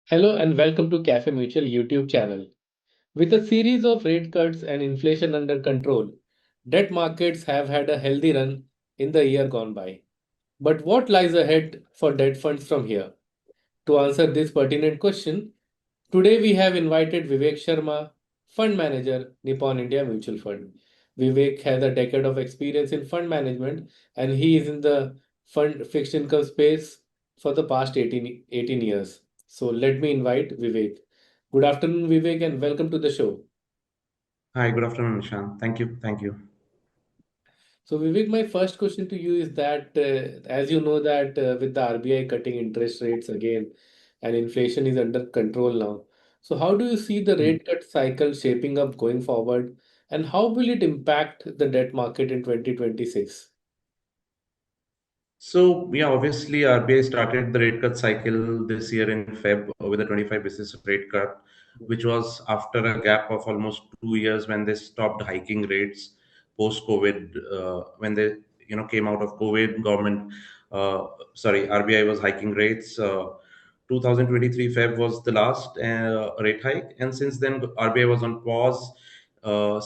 Hello and welcome to Cafe Mutual YouTube channel. With a series of rate cuts and inflation under control, debt markets have had a healthy run in the year gone by. But what lies ahead for debt funds from here? To answer this pertinent question, today we have invited Vivek Sharma, fund manager, Nippon India Mutual Fund. Vivek has a decade of experience in fund management and he is in the fund fixed income space for the past 18 years. So let me invite Vivek. Good afternoon, Vivek, and welcome to the show. Hi, good afternoon, Nishan. Thank you. Thank you. So, Vivek, my first question to you is that, as you know, that with the RBI cutting interest rates again and inflation is under control now. So, how do you see the Hmm. rate cut cycle shaping up going forward, and how will it impact the debt market in 2026? Obviously, RBI started the rate cut cycle this year in Feb with a 25 basis rate cut, which was after a gap of almost 2 years when they stopped hiking rates post COVID. When they came out of COVID, RBI was hiking rates. 2023 Feb was the last rate hike, and since then RBI was on pause.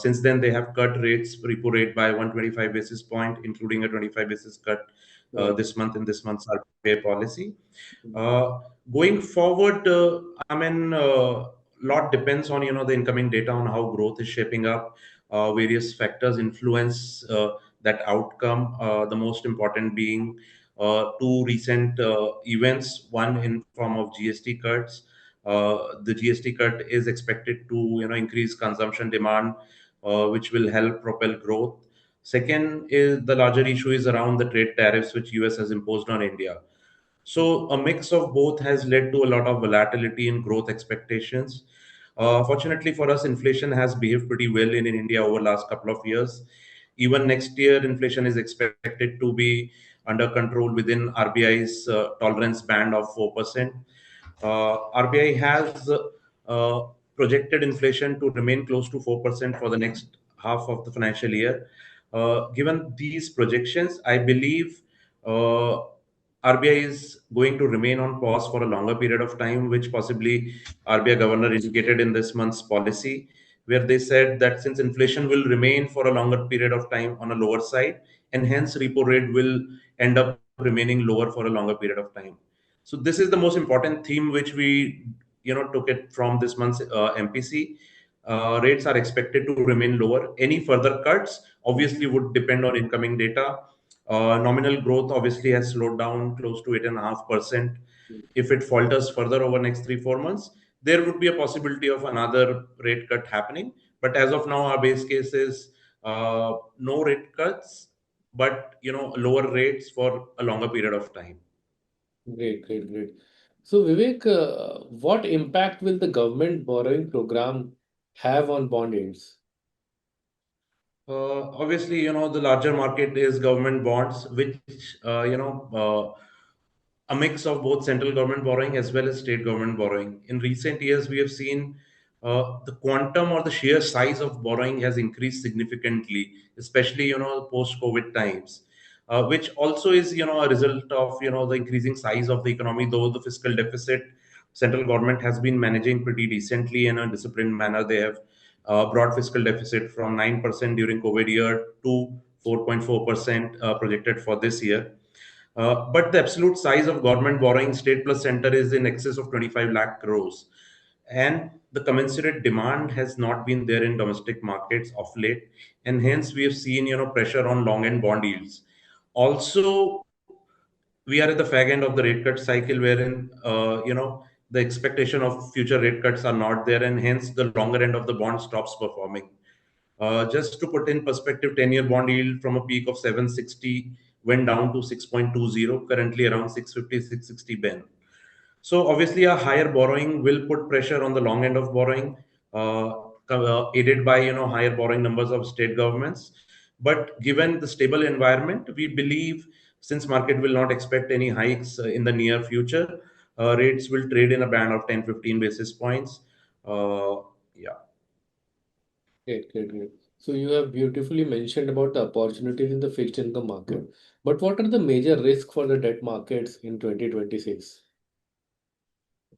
Since then, they have cut rates, repo rate by 125 basis point, including a 25 basis cut Right. this month in this month's RBI policy. Mhm. Uh, Going forward, lot depends on the incoming data on how growth is shaping up. Various factors influence that outcome. The most important being two recent events. One in form of GST cuts. The GST cut is expected to increase consumption demand, which will help propel growth. Second is the larger issue is around the trade tariffs which US has imposed on India. So a mix of both has led to a lot of volatility in growth expectations. Fortunately for us, inflation has behaved pretty well in India over last couple of years. Even next year, inflation is expected to be under control within RBI's tolerance band of 4%. RBI has uh, projected inflation to remain close to 4% for the next half of the financial year. Given these projections, I believe RBI is going to remain on pause for a longer period of time, which possibly RBI governor indicated in this month's policy, where they said that since inflation will remain for a longer period of time on a lower side, and hence repo rate will end up remaining lower for a longer period of time. So this is the most important theme which we took it from this month's MPC. Rates are expected to remain lower. Any further cuts obviously would depend on incoming data. Nominal growth obviously has slowed down close to 8.5%. If it falters further over next 3 4 months, there would be a possibility of another rate cut happening. But as of now, our base case is no rate cuts, but lower rates for a longer period of time. Great, great, great. So, Vivek, what impact will the government borrowing program have on bond yields? Obviously, the larger market is government bonds, which a mix of both central government borrowing as well as state government borrowing. In recent years, we have seen the quantum or the sheer size of borrowing has increased significantly, especially post-COVID times, which also is a result of the increasing size of the economy. Though the fiscal deficit, central government has been managing pretty decently in a disciplined manner. They have brought fiscal deficit from 9% during COVID year to 4.4% projected for this year. But the absolute size of government borrowing, state plus center, is in excess of 25 lakh crores. And the commensurate demand has not been there in domestic markets of late. And hence we have seen, pressure on long end bond yields. Also, we are at the fag end of the rate cut cycle wherein, the expectation of future rate cuts are not there. And hence the longer end of the bond stops performing. Just to put in perspective, 10-year bond yield from a peak of 760 went down to 6.20, currently around 650, 660 Ben. So obviously, a higher borrowing will put pressure on the long end of borrowing, aided by higher borrowing numbers of state governments. But given the stable environment, we believe since market will not expect any hikes in the near future, rates will trade in a band of 10-15 basis points. Yeah. Great, great, great. So you have beautifully mentioned about the opportunities in the fixed income market. But what are the major risks for the debt markets in 2026?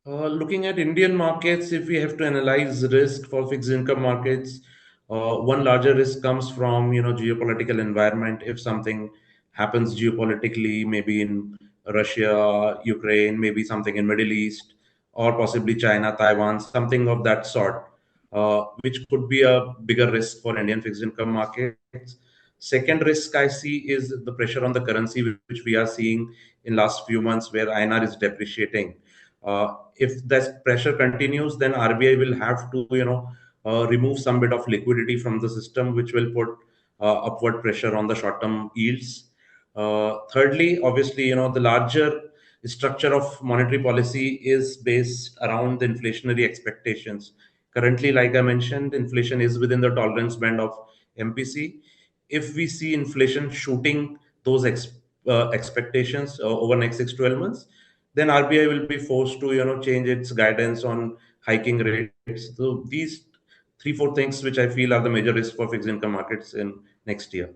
Looking at Indian markets, if we have to analyze risk for fixed income markets, one larger risk comes from geopolitical environment. If something happens geopolitically, maybe in Russia, Ukraine, maybe something in Middle East, or possibly China, Taiwan, something of that sort, which could be a bigger risk for Indian fixed income markets. Second risk I see is the pressure on the currency, which we are seeing in last few months, where INR is depreciating. If that pressure continues, then RBI will have to, remove some bit of liquidity from the system, which will put upward pressure on the short-term yields. Thirdly, obviously, the larger structure of monetary policy is based around the inflationary expectations. Currently, like I mentioned, inflation is within the tolerance band of MPC. If we see inflation shooting those expectations over next 6 to 12 months, then RBI will be forced to change its guidance on hiking rates. So these three four things which I feel are the major risks for fixed income markets in next year.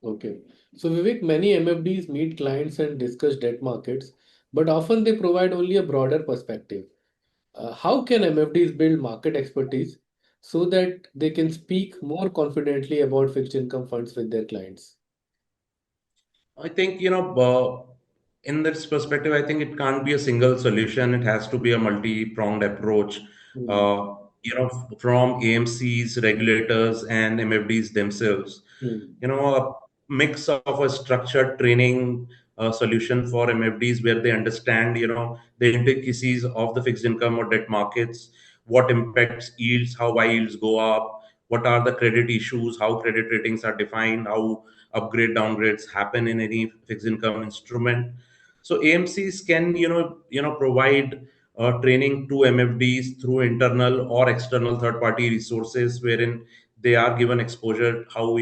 Okay. So, Vivek, many MFDs meet clients and discuss debt markets, but often they provide only a broader perspective. How can MFDs build market expertise so that they can speak more confidently about fixed income funds with their clients? I think, in this perspective, I think it can't be a single solution. It has to be a multi-pronged approach. Hmm. Uh, from AMCs, regulators, and MFDs themselves. Hmm. A mix of a structured training solution for MFDs where they understand, the intricacies of the fixed income or debt markets, what impacts yields, how why yields go up, what are the credit issues, how credit ratings are defined, how upgrade downgrades happen in any fixed income instrument. So AMCs can provide training to MFDs through internal or external third party resources, wherein they are given exposure how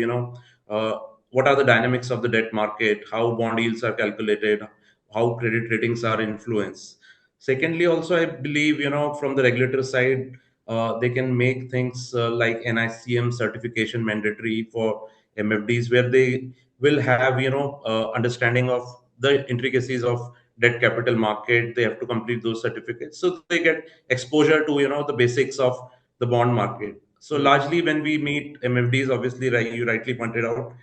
uh, what are the dynamics of the debt market, how bond yields are calculated, how credit ratings are influenced. Secondly, also I believe from the regulator side, they can make things like NICM certification mandatory for MFDs, where they will have understanding of the intricacies of debt capital market. They have to complete those certificates, so they get exposure to the basics of the bond market. So Hmm. largely, when we meet MFDs, obviously, right, you rightly pointed out,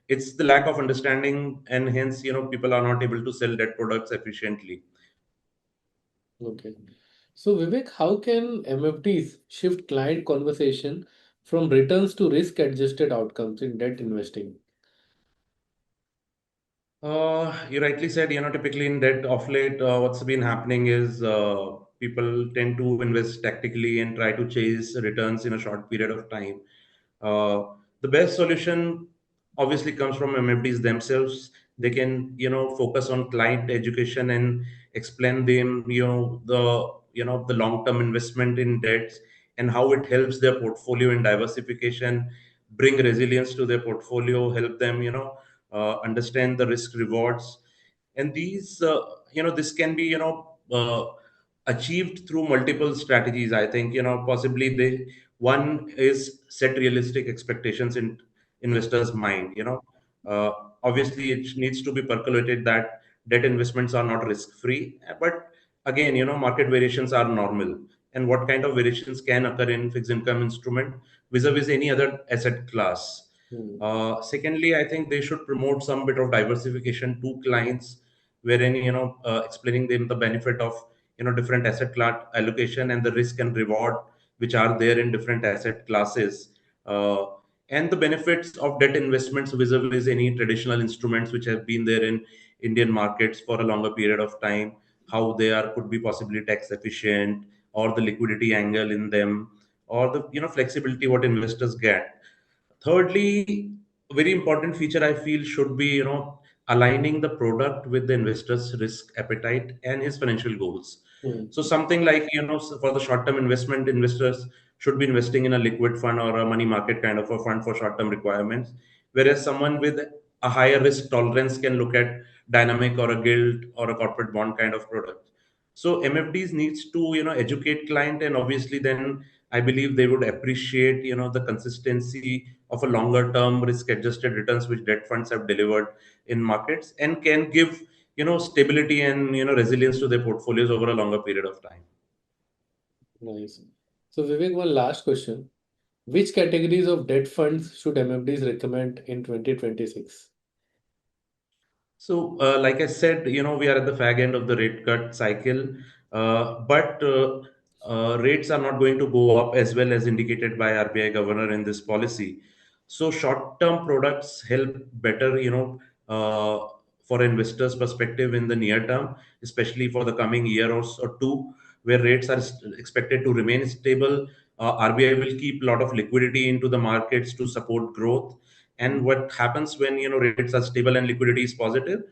it's the lack of understanding, and hence people are not able to sell debt products efficiently. Okay. So, Vivek, how can MFDs shift client conversation from returns to risk adjusted outcomes in debt investing? You rightly said, typically in debt of late, what's been happening is people tend to invest tactically and try to chase returns in a short period of time. Uh, the best solution obviously comes from MFDs themselves. They Hmm. can, focus on client education and explain them, the long-term investment in debts and how it helps their portfolio in diversification, bring resilience to their portfolio, help them, understand the risk rewards. And these this can be achieved through multiple strategies. I think possibly they one is set realistic expectations in investors mind. uh, Obviously it needs to be percolated that debt investments are not risk free, but again market variations are normal, and what kind of variations can occur in fixed income instrument vis-a-vis any other asset class. Hmm. Secondly, I think they should promote some bit of diversification to clients, wherein explaining them the benefit of different asset class allocation and the risk and reward which are there in different asset classes, uh, and the benefits of debt investments vis-a-vis any traditional instruments which have been there in Indian markets for a longer period of time, how they are could be possibly tax efficient, or the liquidity angle in them, or the flexibility what investors get. Thirdly, very important feature I feel should be aligning the product with the investor's risk appetite and his financial goals. Hmm. So something like for the short term investment, investors should be investing in a liquid fund or a money market kind of a fund for short term requirements, whereas someone with a higher risk tolerance can look at dynamic or a gilt or a corporate bond kind of product. So MFDs needs to educate client, and obviously then I believe they would appreciate the consistency of a longer term risk adjusted returns which debt funds have delivered in markets, and can give stability and resilience to their portfolios over a longer period of time. Nice. So, Vivek, one last question. Which categories of debt funds should MFDs recommend in 2026? So, like I said, we are at the fag end of the rate cut cycle, but rates are not going to go up as well as indicated by RBI governor in this policy. So, short-term products help better, for investors' perspective in the near term, especially for the coming year or two, where rates are expected to remain stable. RBI will keep a lot of liquidity into the markets to support growth. And what happens when rates are stable and liquidity is positive,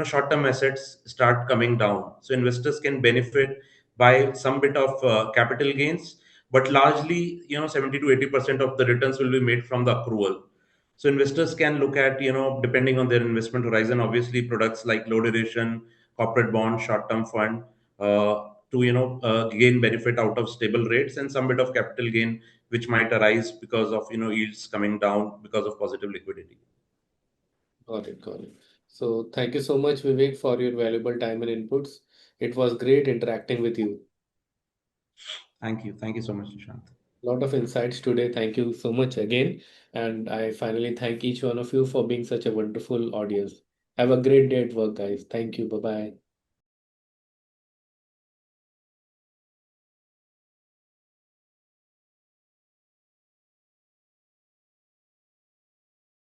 short term assets start coming down, so investors can benefit by some bit of capital gains, but largely 70 to 80% of the returns will be made from the accrual. So investors can look at, depending on their investment horizon, obviously products like low duration corporate bond, short term fund, to gain benefit out of stable rates and some bit of capital gain which might arise because of yields coming down because of positive liquidity. Got it, got it. So, thank you so much, Vivek, for your valuable time and inputs. It was great interacting with you. Thank you so much, Nishant. Lot of insights today. Thank you so much again. And I finally thank each one of you for being such a wonderful audience. Have a great day at work, guys. Thank you. Bye bye.